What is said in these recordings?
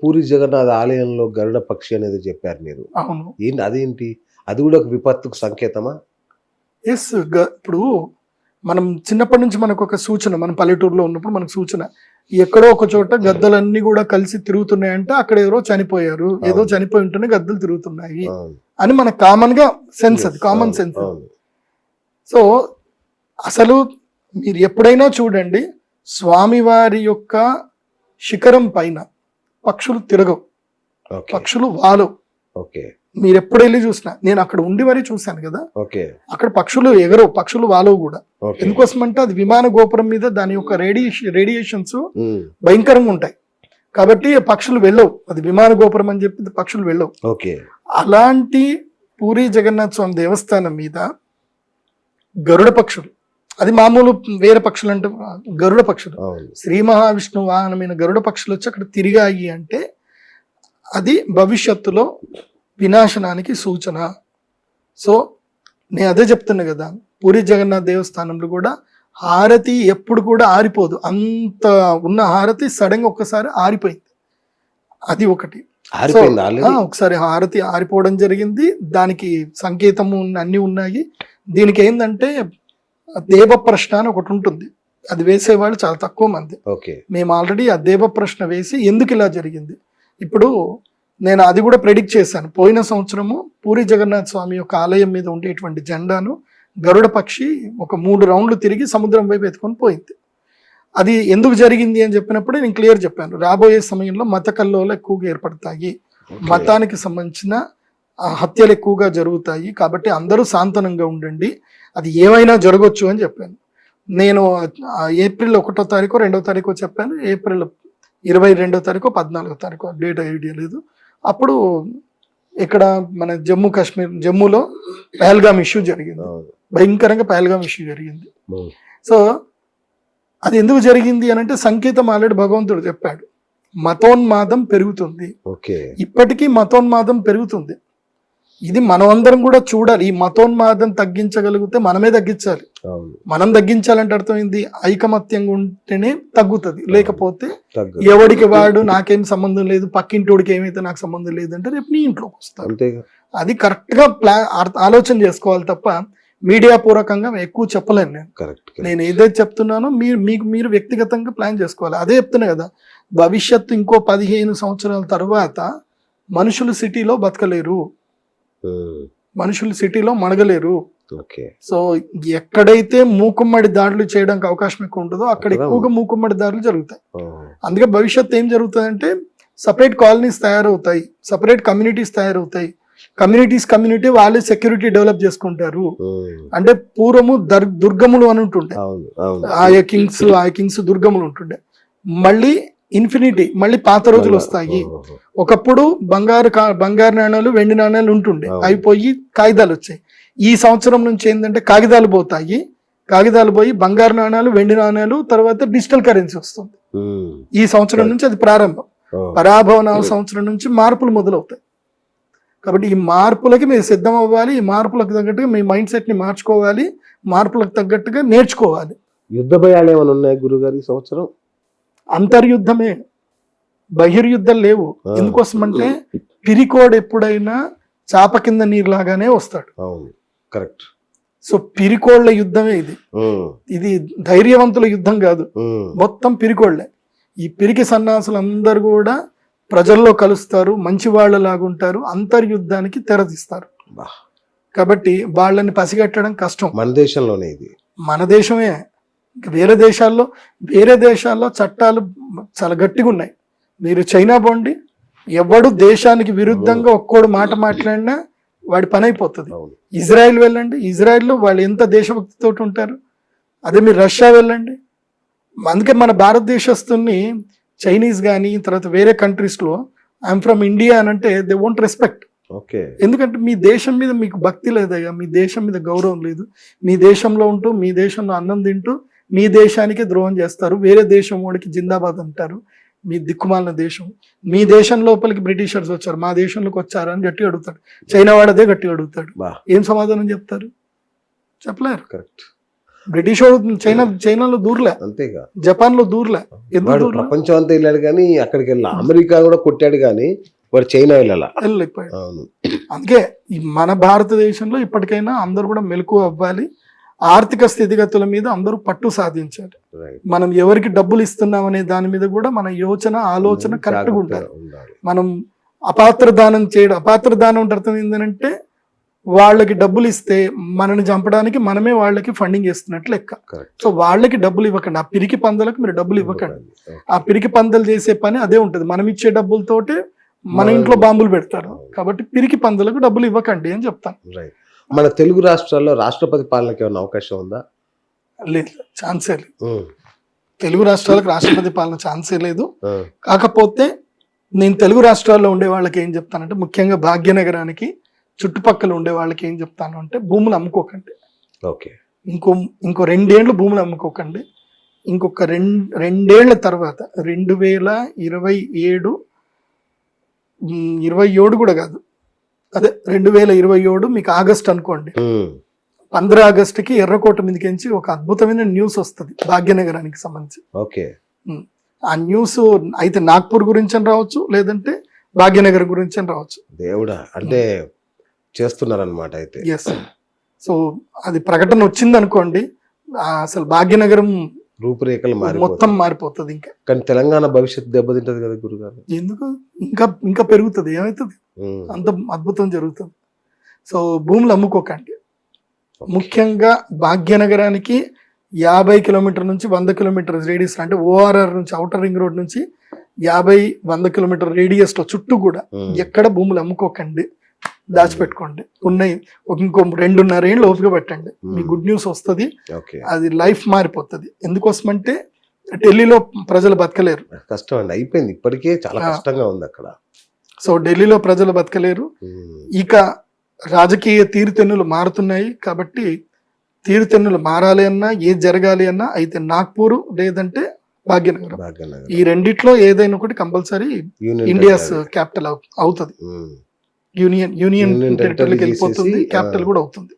పూరి జగన్నాథ్ ఆలయంలో గరుడ పక్షి అనేది చెప్పారు మీరు. అవును. ఏంటి అదేంటి? అది కూడా ఒక విపత్తుకు సంకేతమా? ఎస్. ఇప్పుడు మనం చిన్నప్పటి నుంచి మనకు ఒక సూచన, మనం పల్లెటూరులో ఉన్నప్పుడు మనకు సూచన, ఎక్కడో ఒక చోట గద్దలన్నీ కూడా కలిసి తిరుగుతున్నాయంటే అక్కడ ఎవరో చనిపోయారు, ఏదో అవును. చనిపోయి ఉంటేనే గద్దలు తిరుగుతున్నాయి అవును. అని మనకు కామన్ గా సెన్స్, Yes. అది కామన్ అవును. సెన్స్. అవును. సో అసలు మీరు ఎప్పుడైనా చూడండి, స్వామివారి యొక్క శిఖరం పైన పక్షులు తిరగవు, ఓకే. పక్షులు వాలవు. ఓకే. మీరు ఎప్పుడు వెళ్ళి చూసినా, నేను అక్కడ ఉండి మరీ చూశాను కదా, ఓకే. అక్కడ పక్షులు ఎగరవు, పక్షులు వాలవు కూడా. ఓకే. ఎందుకోసం అంటే అది విమాన గోపురం మీద దాని యొక్క రేడియేషన్స్ ఉమ్. భయంకరంగా ఉంటాయి కాబట్టి పక్షులు వెళ్ళవు. అది విమాన గోపురం అని చెప్పి పక్షులు వెళ్ళవు. ఓకే. అలాంటి పూరి జగన్నాథ స్వామి దేవస్థానం మీద గరుడ పక్షులు, అది మామూలు వేరే పక్షులు అంటే గరుడ పక్షులు, అవును. శ్రీ మహావిష్ణు వాహనమైన గరుడ పక్షులు వచ్చి అక్కడ తిరిగాయి అంటే అది భవిష్యత్తులో వినాశనానికి సూచన. సో నేను అదే చెప్తున్నా కదా, పూరి జగన్నాథ్ దేవస్థానంలో కూడా హారతి ఎప్పుడు కూడా ఆరిపోదు. అంత ఉన్న హారతి సడన్ గా ఒక్కసారి ఆరిపోయింది. అది ఒకటి. ఆరిపోయింది already? ఒకసారి హారతి ఆరిపోవడం జరిగింది. దానికి సంకేతము అన్ని ఉన్నాయి. దీనికి ఏంటంటే దేవ ప్రశ్న అని ఒకటి ఉంటుంది, అది వేసేవాళ్ళు చాలా తక్కువ మంది. ఓకే. మేము ఆల్రెడీ ఆ దేవ ప్రశ్న వేసి ఎందుకు ఇలా జరిగింది, ఇప్పుడు నేను అది కూడా ప్రెడిక్ట్ చేశాను. పోయిన సంవత్సరము పూరి జగన్నాథ స్వామి యొక్క ఆలయం మీద ఉండేటువంటి జెండాను గరుడ పక్షి ఒక 3 రౌండ్లు తిరిగి సముద్రం వైపు ఎత్తుకొని పోయింది. అది ఎందుకు జరిగింది అని చెప్పినప్పుడే నేను క్లియర్ చెప్పాను, రాబోయే సమయంలో మత కల్లోలు ఎక్కువగా ఏర్పడతాయి, మతానికి సంబంధించిన హత్యలు ఎక్కువగా జరుగుతాయి, కాబట్టి అందరూ శాంతనంగా ఉండండి, అది ఏమైనా జరగవచ్చు అని చెప్పాను. నేను ఏప్రిల్ 1వ తారీఖు 2వ తారీఖు చెప్పాను, ఏప్రిల్ 22వ తారీఖు 14వ తారీఖు, డేట్ ఐడియా లేదు. అప్పుడు ఇక్కడ మన జమ్మూలో పహల్గామ్ ఇష్యూ జరిగింది, భయంకరంగా పహల్గామ్ ఇష్యూ జరిగింది. సో అది ఎందుకు జరిగింది అని అంటే సంకేతం ఆల్రెడీ భగవంతుడు చెప్పాడు, మతోన్మాదం పెరుగుతుంది. ఇప్పటికీ మతోన్మాదం పెరుగుతుంది. ఇది మనమందరం కూడా చూడాలి. ఈ మతోన్మాదం తగ్గించగలిగితే మనమే తగ్గించాలి. మనం తగ్గించాలంటే అర్థమైంది, ఐకమత్యంగా ఉంటేనే తగ్గుతుంది, లేకపోతే ఎవడికి వాడు నాకేం సంబంధం లేదు, పక్కింటోడికి ఏమైతే నాకు సంబంధం లేదంటే రేపు నీ ఇంట్లోకి వస్తాను. అది కరెక్ట్ గా ఆలోచన చేసుకోవాలి తప్ప మీడియా పూర్వకంగా ఎక్కువ చెప్పలేను. నేను ఏదైతే చెప్తున్నానో మీరు వ్యక్తిగతంగా ప్లాన్ చేసుకోవాలి. అదే చెప్తున్నా కదా, భవిష్యత్తు ఇంకో 15 సంవత్సరాల తర్వాత మనుషులు సిటీలో బతకలేరు, మనుషులు సిటీలో మణగలేరు. సో ఎక్కడైతే మూకుమ్మడి దాడులు చేయడానికి అవకాశం ఎక్కువ ఉంటుందో అక్కడ ఎక్కువగా మూకుమ్మడి దాడులు జరుగుతాయి. అందుకే భవిష్యత్తు ఏం జరుగుతుందంటే సపరేట్ కాలనీస్ తయారవుతాయి, సపరేట్ కమ్యూనిటీస్ తయారవుతాయి. కమ్యూనిటీ వాళ్ళే సెక్యూరిటీ డెవలప్ చేసుకుంటారు. అంటే పూర్వము దుర్గములు అని ఉంటుండే, ఆయా కింగ్స్ దుర్గములు ఉంటుండే, మళ్ళీ ఇన్ఫినిటీ మళ్ళీ పాత రోజులు వస్తాయి. ఒకప్పుడు బంగారు నాణ్యాలు వెండి నాణ్యాలు ఉంటుండే, అవి పోయి కాగితాలు వచ్చాయి. ఈ సంవత్సరం నుంచి ఏంటంటే కాగితాలు పోయి బంగారు నాణ్యాలు వెండి నాణ్యాలు, తర్వాత డిజిటల్ కరెన్సీ వస్తుంది. ఈ సంవత్సరం నుంచి అది ప్రారంభం. పరాభవన సంవత్సరం నుంచి మార్పులు మొదలవుతాయి. కాబట్టి ఈ మార్పులకి మీరు సిద్ధం అవ్వాలి, ఈ మార్పులకు తగ్గట్టుగా మీ మైండ్ సెట్ ని మార్చుకోవాలి, మార్పులకు తగ్గట్టుగా నేర్చుకోవాలి. యుద్ధ భయాలు ఏమైనా ఉన్నాయి గురుగారు ఈ సంవత్సరం? అంతర్యుద్ధమే, బహిర్యుద్ధం లేవు. ఎందుకోసం అంటే పిరికోడ్ ఎప్పుడైనా చాప కింద నీరు లాగానే వస్తాడు. కరెక్ట్. సో పిరికోళ్ల యుద్ధమే ఇది. ఇది ధైర్యవంతుల యుద్ధం కాదు, మొత్తం పిరికోళ్లే. ఈ పిరికి సన్నాసులు అందరూ కూడా ప్రజల్లో కలుస్తారు, మంచి వాళ్ళలాగుంటారు, అంతర్యుద్ధానికి తెరదీస్తారు. కాబట్టి వాళ్ళని పసిగట్టడం కష్టం. మన దేశంలోనే ఇది, మన దేశమే. వేరే దేశాల్లో చట్టాలు చాలా గట్టిగా ఉన్నాయి. మీరు చైనా పోండి, ఎవడు దేశానికి విరుద్ధంగా ఒక్కోడు మాట మాట్లాడినా వాడి పని అయిపోతుంది. ఇజ్రాయెల్ వెళ్ళండి, ఇజ్రాయెల్లో వాళ్ళు ఎంత దేశభక్తితో ఉంటారు. అదే మీరు రష్యా వెళ్ళండి. అందుకే మన భారతదేశస్తుని చైనీస్ కానీ తర్వాత వేరే కంట్రీస్లో ఐఎమ్ ఫ్రమ్ ఇండియా అని అంటే దే వోంట్ రెస్పెక్ట్. ఎందుకంటే మీ దేశం మీద మీకు భక్తి లేదయ్యా, మీ దేశం మీద గౌరవం లేదు. మీ దేశంలో ఉంటూ మీ దేశంలో అన్నం తింటూ మీ దేశానికి ద్రోహం చేస్తారు. వేరే దేశం వాడికి జిందాబాద్ అంటారు. మీ దిక్కుమాలిన దేశం. మీ దేశం లోపలికి బ్రిటిషర్స్ వచ్చారు, మా దేశంలోకి వచ్చారు అని గట్టిగా అడుగుతాడు. చైనా వాడదే గట్టిగా అడుగుతాడు. ఏం సమాధానం చెప్తారు? చెప్పలేరు. కరెక్ట్. బ్రిటిష్ వాడు చైనాలో దూరలే, అంతేగా. జపాన్ లో దూరలే. ఎందుకు వాడు దూరలే? ప్రపంచం అంతా వెళ్ళాడు కానీ అక్కడికి వెళ్ళా. అమెరికా కూడా కొట్టాడు కానీ వాడు చైనా వెళ్ళాలా. వెళ్ళిపోయాడు. అవును. అందుకే ఈ మన భారతదేశంలో ఇప్పటికైనా అందరూ కూడా మెలకువ అవ్వాలి. ఆర్థిక స్థితిగతుల మీద అందరూ పట్టు సాధించాలి. రైట్. మనం ఎవరికి డబ్బులు ఇస్తున్నాం అనే దాని మీద కూడా మన ఆలోచన కరెక్ట్గా ఉండాలి. మనం అపాత్ర దానం చేయడం, అపాత్ర దానం అంటే అర్థం ఏంటంటే వాళ్ళకి డబ్బులు ఇస్తే మనని చంపడానికి మనమే వాళ్ళకి ఫండింగ్ ఇస్తున్నట్లు లెక్క. Correct. సో వాళ్ళకి డబ్బులు ఇవ్వకండి, ఆ పిరికి పందలకు మీరు డబ్బులు ఇవ్వకండి. ఆ పిరికి పందలు చేసే పని అదే ఉంటుంది. మనం ఇచ్చే డబ్బులతోటే మన ఇంట్లో బాంబులు పెడతారు. కాబట్టి పిరికి పందలకు డబ్బులు ఇవ్వకండి అని చెప్తాను. రైట్. మన తెలుగు రాష్ట్రాల్లో రాష్ట్రపతి పాలనకి ఏమైనా అవకాశం ఉందా? లేదు, ఛాన్సే లేదు. తెలుగు రాష్ట్రాలకు రాష్ట్రపతి పాలన ఛాన్సే లేదు. కాకపోతే నేను తెలుగు రాష్ట్రాల్లో ఉండే వాళ్ళకి ఏం చెప్తానంటే, ముఖ్యంగా భాగ్యనగరానికి చుట్టుపక్కల ఉండే వాళ్ళకి ఏం చెప్తాను అంటే, భూములు అమ్ముకోకండి. ఓకే. ఇంకో 2 ఏళ్ళు భూములు అమ్ముకోకండి. ఇంకొక రెండేళ్ల తర్వాత 2027 కూడా కాదు, అదే 2027 మీకు ఆగస్ట్ అనుకోండి. 15 ఆగస్టుకి ఎర్రకోట మీదకించి ఒక అద్భుతమైన న్యూస్ వస్తుంది భాగ్యనగరానికి సంబంధించి. ఓకే. ఆ న్యూస్ అయితే నాగ్పూర్ గురించి అని రావచ్చు, లేదంటే భాగ్యనగర్ గురించి అని రావచ్చు. దేవుడా, అంటే చేస్తున్నారనమాట అయితే. ఎస్. సో అది ప్రకటన వచ్చింది అనుకోండి, అసలు భాగ్యనగరం రూపురేఖలు మొత్తం మారిపోతుంది. ఇంకా కానీ తెలంగాణ భవిష్యత్తు దెబ్బతింటది కదా గురుగారు. ఎందుకు? ఇంకా పెరుగుతుంది. ఏమవుతుంది? అంత అద్భుతం జరుగుతుంది. సో భూములు అమ్ముకోకండి. ముఖ్యంగా భాగ్యనగరానికి 50 కిలోమీటర్ నుంచి 100 కిలోమీటర్ రేడియస్, అంటే ORR నుంచి ఔటర్ రింగ్ రోడ్ నుంచి 50-100 కిలోమీటర్ రేడియస్ లో చుట్టూ కూడా ఎక్కడ భూములు అమ్ముకోకండి, దాచిపెట్టుకోండి. ఉన్నాయి, ఇంకో 2.5 ఏళ్ళు ఓపిక పెట్టండి, మీ గుడ్ న్యూస్ వస్తుంది. అది లైఫ్ మారిపోతుంది. ఎందుకోసమంటే ఢిల్లీలో ప్రజలు బతకలేరు. కష్టం అండి, అయిపోయింది, ఇప్పటికే చాలా కష్టంగా ఉంది అక్కడ. సో ఢిల్లీలో ప్రజలు బతకలేరు. ఇక రాజకీయ తీరుతెన్నులు మారుతున్నాయి. కాబట్టి తీరుతెన్నులు మారాలి అన్నా, ఏది జరగాలి అన్నా అయితే నాగ్పూర్ లేదంటే భాగ్యనగరం, ఈ రెండిట్లో ఏదైనా ఒకటి కంపల్సరీ ఇండియాస్ క్యాపిటల్ అవుతుంది. యూనియన్ టెరిటరీకి వెళ్ళిపోతుంది, క్యాపిటల్ కూడా అవుతుంది.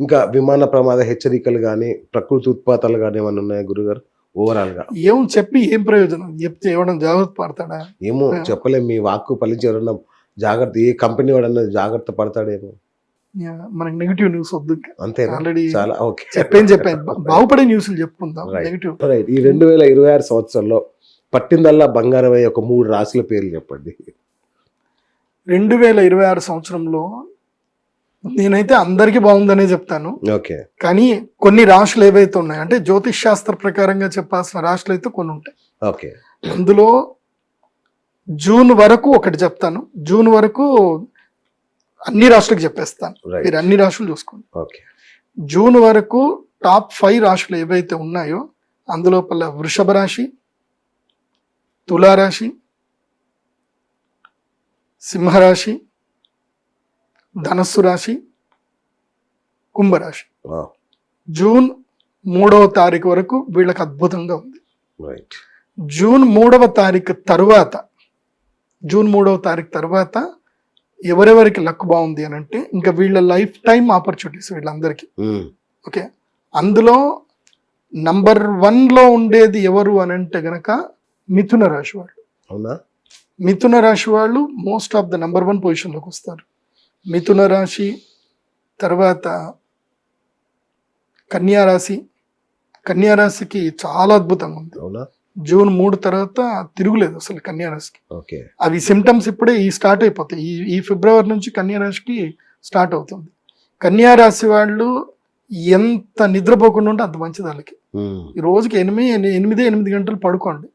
ఇంకా విమాన ప్రమాద హెచ్చరికలు కానీ ప్రకృతి ఉత్పాతాలు కానీ ఏమైనా ఉన్నాయా గురుగారు? ఓవరాల్ గా ఏం చెప్పి ఏం ప్రయోజనం? చెప్తే ఎవడన్నా జాగ్రత్త పడతాడా? ఏమో చెప్పలేం. మీ వాక్కు ఫలించి ఎవరన్నా జాగ్రత్త, ఏ కంపెనీ వాడన్నా జాగ్రత్త పడతాడేమో. మనకి నెగిటివ్ న్యూస్ వద్దు. అంతే, ఆల్రెడీ చాలా ఓకే చెప్పాను. బాగుపడే న్యూస్లు చెప్పుకుందాం. నెగిటివ్. రైట్. ఈ 2026 సంవత్సరంలో పట్టిందల్లా బంగారం అయ్యే ఒక 3 రాశుల పేర్లు చెప్పండి. 2026 సంవత్సరంలో నేనైతే అందరికి బాగుందనే చెప్తాను. ఓకే. కానీ కొన్ని రాశులు ఏవైతే ఉన్నాయి అంటే జ్యోతిష్ శాస్త్ర ప్రకారంగా చెప్పాల్సిన రాశులు అయితే కొన్ని ఉంటాయి. ఓకే. అందులో జూన్ వరకు ఒకటి చెప్తాను. జూన్ వరకు అన్ని రాశులకు చెప్పేస్తాను, మీరు అన్ని రాశులు చూసుకోండి. ఓకే. జూన్ వరకు టాప్ 5 రాశులు ఏవైతే ఉన్నాయో అందులో వృషభ రాశి, తులారాశి, సింహరాశి, ధనస్సు రాశి, కుంభరాశి. జూన్ 3వ తారీఖు వరకు వీళ్ళకి అద్భుతంగా ఉంది. జూన్ 3వ తారీఖు తర్వాత ఎవరెవరికి లక్ బాగుంది అని అంటే ఇంకా వీళ్ళ లైఫ్ టైం ఆపర్చునిటీస్ వీళ్ళందరికీ. ఓకే. అందులో నంబర్ 1లో ఉండేది ఎవరు అని అంటే గనక మిథున రాశి వాళ్ళు. అవునా? మిథున రాశి వాళ్ళు మోస్ట్ ఆఫ్ ద నంబర్ 1 పొజిషన్లోకి వస్తారు. మిథున రాశి తర్వాత కన్యా రాశి. కన్యా రాశికి చాలా అద్భుతంగా ఉంది. జూన్ 3 తర్వాత తిరుగులేదు అసలు కన్యా రాశికి. అవి సిమ్టమ్స్ ఇప్పుడే స్టార్ట్ అయిపోతాయి. ఈ ఫిబ్రవరి నుంచి కన్యా రాశికి స్టార్ట్ అవుతుంది. కన్యా రాశి వాళ్ళు ఎంత నిద్రపోకుండా ఉంటే అంత మంచిది వాళ్ళకి. ఈ రోజుకి 8 గంటలు పడుకోండి.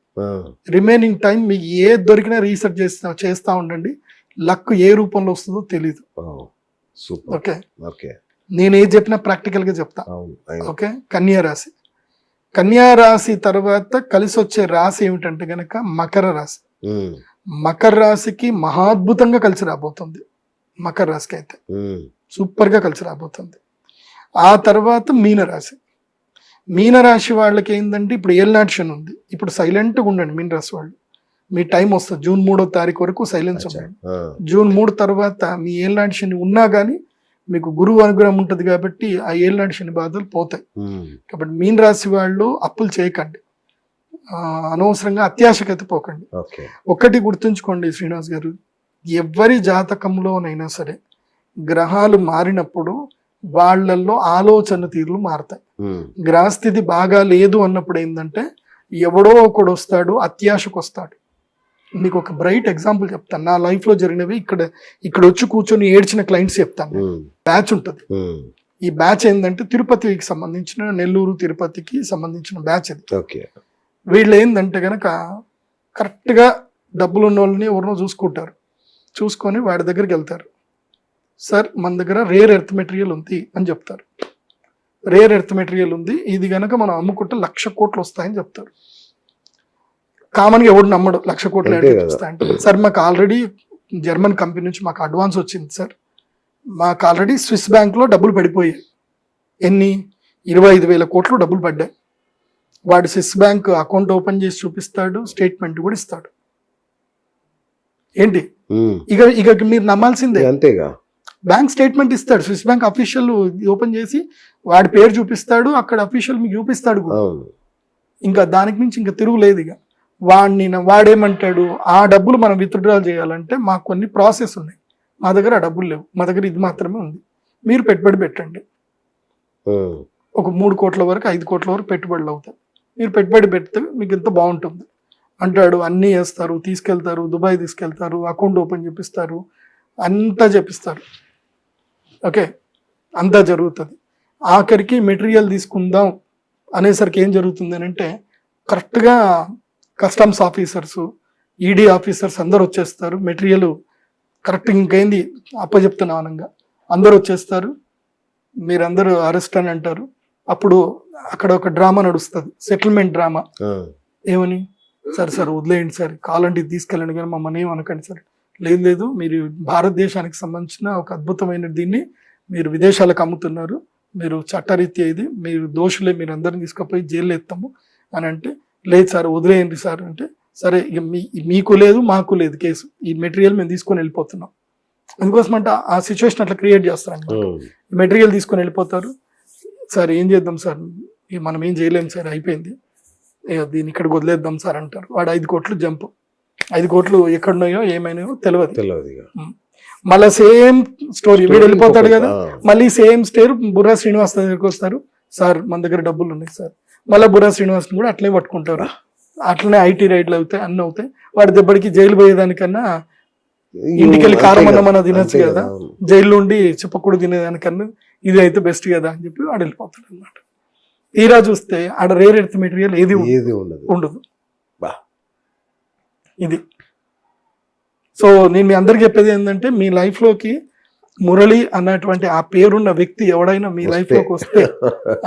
రిమైనింగ్ టైం మీకు ఏది దొరికినా రీసెర్చ్ చేస్తా ఉండండి. లక్ ఏ రూపంలో వస్తుందో తెలీదు. ఓకే. నేను ఏది చెప్పినా ప్రాక్టికల్ గా చెప్తా. ఓకే. కన్యా రాశి. కన్యా రాశి తర్వాత కలిసి వచ్చే రాశి ఏమిటంటే గనక మకర రాశి. మకర రాశికి మహాద్భుతంగా కలిసి రాబోతుంది. మకర రాశికి అయితే సూపర్ గా కలిసి రాబోతుంది. ఆ తర్వాత మీనరాశి. మీనరాశి వాళ్ళకి ఏంటంటే ఇప్పుడు ఏల్నాటిషన్ ఉంది. ఇప్పుడు సైలెంట్గా ఉండండి మీనరాశి వాళ్ళు. మీ టైం వస్తుంది. జూన్ 3వ తారీఖు వరకు సైలెన్స్ ఉండండి. జూన్ 3 తర్వాత మీ ఏల్నాటిషన్ ఉన్నా కానీ మీకు గురువు అనుగ్రహం ఉంటుంది కాబట్టి ఆ ఏళ్ళనాటి శని బాధలు పోతాయి. కాబట్టి మీన రాశి వాళ్ళు అప్పులు చేయకండి, అనవసరంగా అత్యాశకైతే పోకండి. ఓకే. ఒక్కటి గుర్తుంచుకోండి శ్రీనివాస్ గారు, ఎవరి జాతకంలోనైనా సరే గ్రహాలు మారినప్పుడు వాళ్ళల్లో ఆలోచన తీరులు మారతాయి. గ్రహస్థితి బాగా లేదు అన్నప్పుడు ఏంటంటే ఎవడో ఒకడు వస్తాడు, అత్యాశకు వస్తాడు. మీకు ఒక బ్రైట్ ఎగ్జాంపుల్ చెప్తాను, నా లైఫ్ లో జరిగినవి. ఇక్కడ వచ్చి కూర్చొని ఏడ్చిన క్లయింట్స్ చెప్తాను. బ్యాచ్ ఉంటుంది. ఈ బ్యాచ్ ఏంటంటే తిరుపతికి సంబంధించిన, నెల్లూరు తిరుపతికి సంబంధించిన బ్యాచ్ అది. వీళ్ళు ఏంటంటే గనక కరెక్ట్ గా డబ్బులు ఉన్న వాళ్ళని ఎవరినో చూసుకుంటారు, చూసుకొని వాడి దగ్గరికి వెళ్తారు. సార్ మన దగ్గర రేర్ ఎర్త్ మెటీరియల్ ఉంది అని చెప్తారు. రేర్ ఎర్త్ మెటీరియల్ ఉంది, ఇది గనక మనం అమ్ముకుంటే 1,00,000 కోట్లు వస్తాయని చెప్తారు. కామన్గా ఎవడు నమ్మడు 1,00,000 కోట్లు వస్తాయంటే. సార్ మాకు ఆల్రెడీ జర్మన్ కంపెనీ నుంచి మాకు అడ్వాన్స్ వచ్చింది సార్, మాకు ఆల్రెడీ స్విస్ బ్యాంక్లో డబ్బులు పడిపోయాయి. ఎన్ని? 25,000 కోట్లు డబ్బులు పడ్డాయి. వాడు స్విస్ బ్యాంక్ అకౌంట్ ఓపెన్ చేసి చూపిస్తాడు, స్టేట్మెంట్ కూడా ఇస్తాడు. ఏంటి ఇక మీరు నమ్మాల్సిందే. అంతేగా, బ్యాంక్ స్టేట్మెంట్ ఇస్తాడు, స్విస్ బ్యాంక్ అఫీషియల్ ఓపెన్ చేసి వాడి పేరు చూపిస్తాడు, అక్కడ అఫీషియల్ మీకు చూపిస్తాడు కూడా. ఇంకా దానికి మించి ఇంకా తిరుగులేదు. ఇక వాడేమంటాడు, ఆ డబ్బులు మనం విత్డ్రా చేయాలంటే మాకు కొన్ని ప్రాసెస్ ఉన్నాయి, మా దగ్గర ఆ డబ్బులు లేవు, మా దగ్గర ఇది మాత్రమే ఉంది, మీరు పెట్టుబడి పెట్టండి. ఒక 3 కోట్ల వరకు 5 కోట్ల వరకు పెట్టుబడులు అవుతాయి, మీరు పెట్టుబడి పెడితే మీకు ఎంత బాగుంటుంది అంటాడు. అన్నీ వేస్తారు, తీసుకెళ్తారు, దుబాయ్ తీసుకెళ్తారు, అకౌంట్ ఓపెన్ చేపిస్తారు, అంతా చేపిస్తారు. ఓకే, అంతా జరుగుతుంది. ఆఖరికి మెటీరియల్ తీసుకుందాం అనేసరికి ఏం జరుగుతుంది అని అంటే కరెక్ట్గా కస్టమ్స్ ఆఫీసర్స్, ఈడీ ఆఫీసర్స్ అందరు వచ్చేస్తారు. మెటీరియల్ కరెక్ట్ ఇంకేంది అప్పచెప్తున్నా అనంగా అందరు వచ్చేస్తారు, మీరందరూ అరెస్ట్ అని అంటారు. అప్పుడు అక్కడ ఒక డ్రామా నడుస్తుంది, సెటిల్మెంట్ డ్రామా. ఏమని, సార్ వదిలేయండి సార్, కావాలంటే తీసుకెళ్ళండి కానీ మమ్మల్ని ఏం అనకండి సార్. లేదు, మీరు భారతదేశానికి సంబంధించిన ఒక అద్భుతమైన దీన్ని మీరు విదేశాలకు అమ్ముతున్నారు, మీరు చట్టరీత్యా ఇది, మీరు దోషులే, మీరు అందరిని తీసుకుపోయి జైల్లో ఎత్తాము అని అంటే, లేదు సార్ వదిలేయండి సార్ అంటే, సరే ఇక మీకు లేదు మాకు లేదు కేసు, ఈ మెటీరియల్ మేము తీసుకొని వెళ్ళిపోతున్నాం. అందుకోసం అంటే ఆ సిచ్యువేషన్ అట్లా క్రియేట్ చేస్తారనమాట. ఈ మెటీరియల్ తీసుకొని వెళ్ళిపోతారు. సార్ ఏం చేద్దాం సార్, మనం ఏం చేయలేము సార్, అయిపోయింది, దీన్ని ఇక్కడికి వదిలేద్దాం సార్ అంటారు. వాడు 5 కోట్లు జంప్, 5 కోట్లు ఎక్కడున్నాయో ఏమైనాయో తెలియదు. మళ్ళీ సేమ్ స్టోరీ, వీడు వెళ్ళిపోతాడు కదా, మళ్ళీ సేమ్ స్టోరీ బుర్రా శ్రీనివాస్ దగ్గరికి వస్తారు. సార్ మన దగ్గర డబ్బులు ఉన్నాయి సార్, మళ్ళీ బుర్రా శ్రీనివాస్ని కూడా అట్లే పట్టుకుంటారు. అట్లనే ఐటీ రైడ్లు అవుతాయి, అన్నీ అవుతాయి. వాడి దెబ్బడికి జైలు పోయేదానికన్నా ఇంటికి వెళ్ళి కారం అన్నం మన తినచ్చు కదా, జైల్లో ఉండి చెప్పకూడదు తినేదానికన్నా ఇది అయితే బెస్ట్ కదా అని చెప్పి వాడు వెళ్ళిపోతాడు అనమాట. తీరా చూస్తే ఆడ రేర్ ఎర్త్ మెటీరియల్ ఏది ఉండదు. ఇది సో నేను మీ అందరికి చెప్పేది ఏంటంటే, మీ లైఫ్ లోకి మురళి అన్నటువంటి ఆ పేరున్న వ్యక్తి ఎవడైనా మీ లైఫ్ లోకి వస్తే,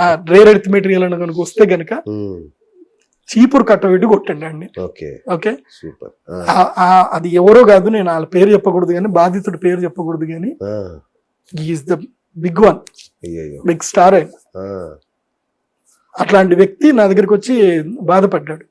ఆ రేర్ ఎర్త్ మెటీరియల్ అని కనుక వస్తే గనక చీపురు కట్టబెట్టి కొట్టండి అండి. ఓకే, అది ఎవరో కాదు, నేను వాళ్ళ పేరు చెప్పకూడదు కానీ, బాధితుడి పేరు చెప్పకూడదు కానీ, is the big one, big star. అట్లాంటి వ్యక్తి నా దగ్గరికి వచ్చి బాధపడ్డాడు.